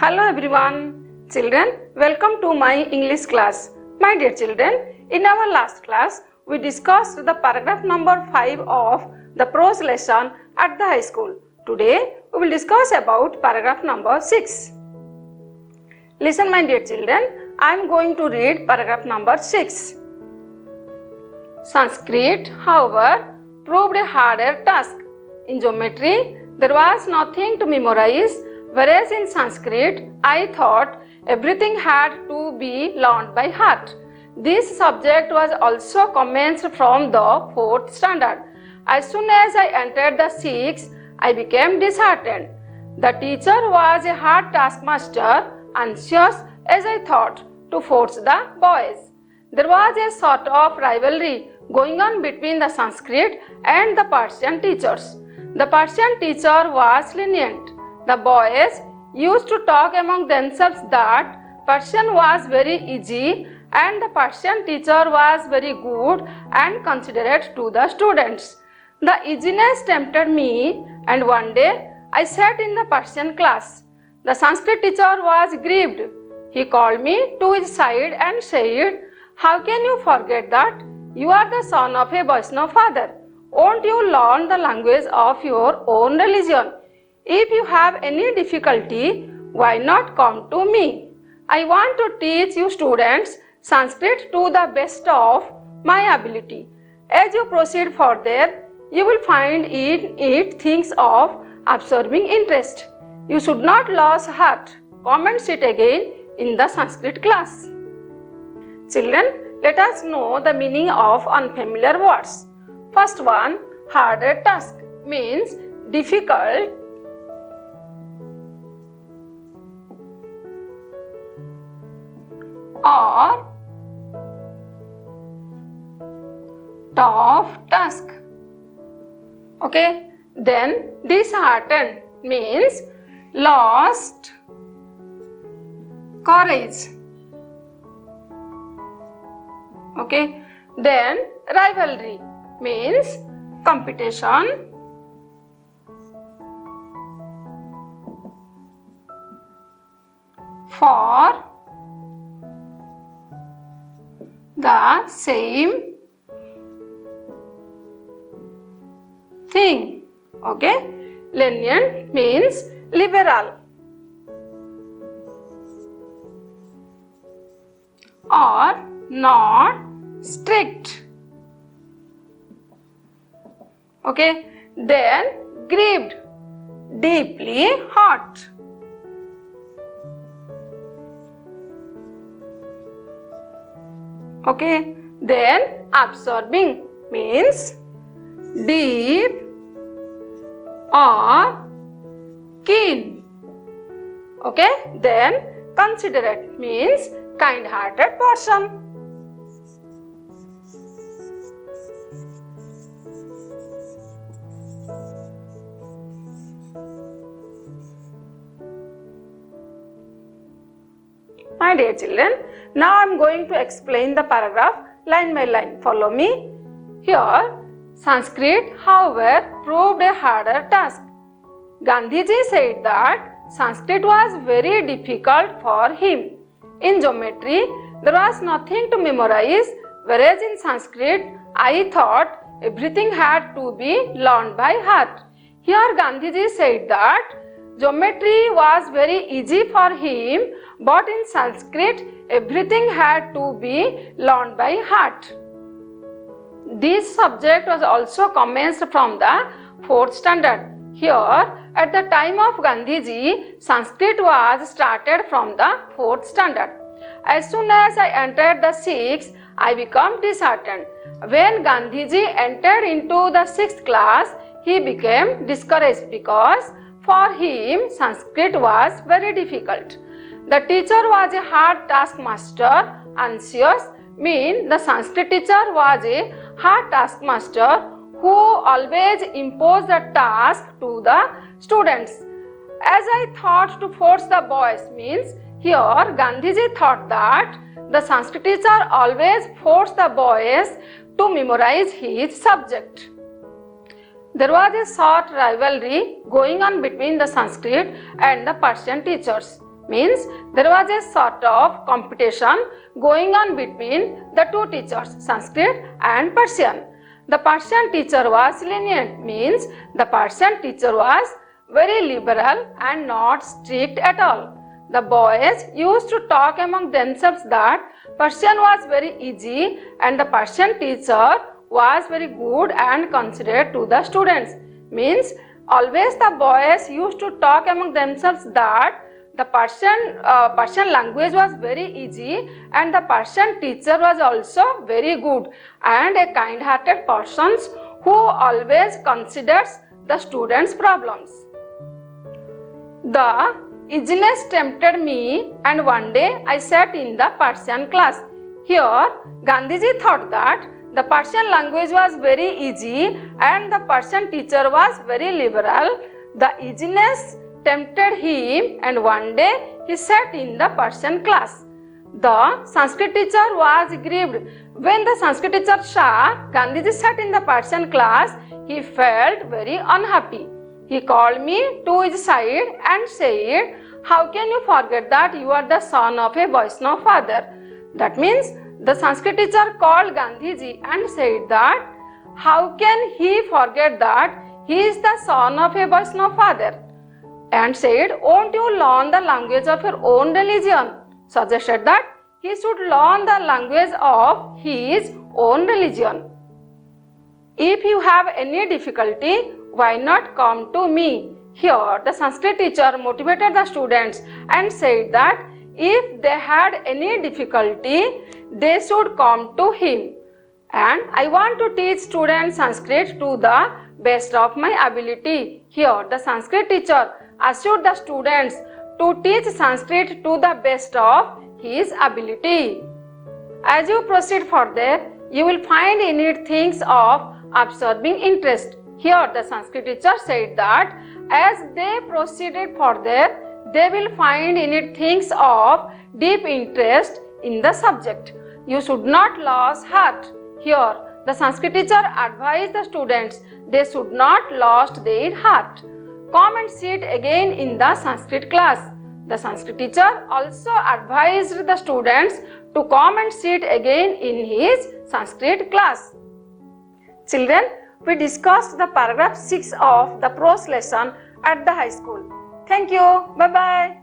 Hello everyone, children, welcome to my English class. My dear children, in our last class, we discussed the paragraph number 5 of the prose lesson at the high school. Today, we will discuss about paragraph number 6. Listen my dear children, I am going to read paragraph number 6. Sanskrit, however, proved a harder task. In geometry, there was nothing to memorize, whereas in Sanskrit, I thought everything had to be learned by heart. This subject was also commenced from the 4th standard. As soon as I entered the 6th, I became disheartened. The teacher was a hard taskmaster, anxious as I thought to force the boys. There was a sort of rivalry going on between the Sanskrit and the Persian teachers. The Persian teacher was lenient. The boys used to talk among themselves that Persian was very easy and the Persian teacher was very good and considerate to the students. The easiness tempted me, and one day I sat in the Persian class. The Sanskrit teacher was grieved. He called me to his side and said, "How can you forget that? You are the son of a Vaishnava father. Won't you learn the language of your own religion? If you have any difficulty, why not come to me? I want to teach you students Sanskrit to the best of my ability. As you proceed further, you will find in it things of absorbing interest. You should not lose heart. Come and sit again in the Sanskrit class." Children, let us know the meaning of unfamiliar words. First one, harder task means difficult or tough task. Okay, then disheartened means lost courage. Okay, then rivalry means competition for the same thing. Okay, lenient means liberal or not strict. Okay, then grieved, deeply hurt. Okay, then absorbing means deep or keen. Okay, then considerate means kind-hearted person. My dear children, now I am going to explain the paragraph line by line. Follow me. Here, Sanskrit, however, proved a harder task. Gandhiji said that Sanskrit was very difficult for him. In geometry, there was nothing to memorize, whereas in Sanskrit, I thought everything had to be learned by heart. Here, Gandhiji said that geometry was very easy for him, but in Sanskrit, everything had to be learned by heart. This subject was also commenced from the 4th standard. Here, at the time of Gandhiji, Sanskrit was started from the 4th standard. As soon as I entered the 6th, I became disheartened. When Gandhiji entered into the 6th class, he became discouraged because for him Sanskrit was very difficult. The teacher was a hard taskmaster. Anxious means the Sanskrit teacher was a hard taskmaster who always imposed the task to the students. As I thought to force the boys means here Gandhiji thought that the Sanskrit teacher always forced the boys to memorize his subject. There was a short rivalry going on between the Sanskrit and the Persian teachers. means there was a sort of competition going on between the two teachers, Sanskrit and Persian. The Persian teacher was lenient, means the Persian teacher was very liberal and not strict at all. The boys used to talk among themselves that Persian was very easy and the Persian teacher was very good and considerate to the students. Means always the boys used to talk among themselves that the Persian language was very easy and the Persian teacher was also very good and a kind-hearted person who always considers the students' problems. The easiness tempted me and one day I sat in the Persian class. Here Gandhiji thought that the Persian language was very easy and the Persian teacher was very liberal. The easiness tempted him and one day he sat in the Persian class. The Sanskrit teacher was grieved. When the Sanskrit teacher saw Gandhiji sat in the Persian class, he felt very unhappy. He called me to his side and said, "How can you forget that you are the son of a Vaishnava father?" That means the Sanskrit teacher called Gandhiji and said that how can he forget that he is the son of a Vaishnava father? And said, "Won't you learn the language of your own religion?" Suggested that he should learn the language of his own religion. If you have any difficulty, why not come to me? Here the Sanskrit teacher motivated the students and said that if they had any difficulty, they should come to him. And I want to teach students Sanskrit to the best of my ability. Here the Sanskrit teacher assured the students to teach Sanskrit to the best of his ability. As you proceed further, you will find in it things of absorbing interest. Here the Sanskrit teacher said that as they proceeded further, they will find in it things of deep interest in the subject. You should not lose heart. Here the Sanskrit teacher advised the students they should not lose their heart. Come and sit again in the Sanskrit class. The Sanskrit teacher also advised the students to come and sit again in his Sanskrit class. Children, we discussed the paragraph 6 of the prose lesson at the high school. Thank you. Bye-bye.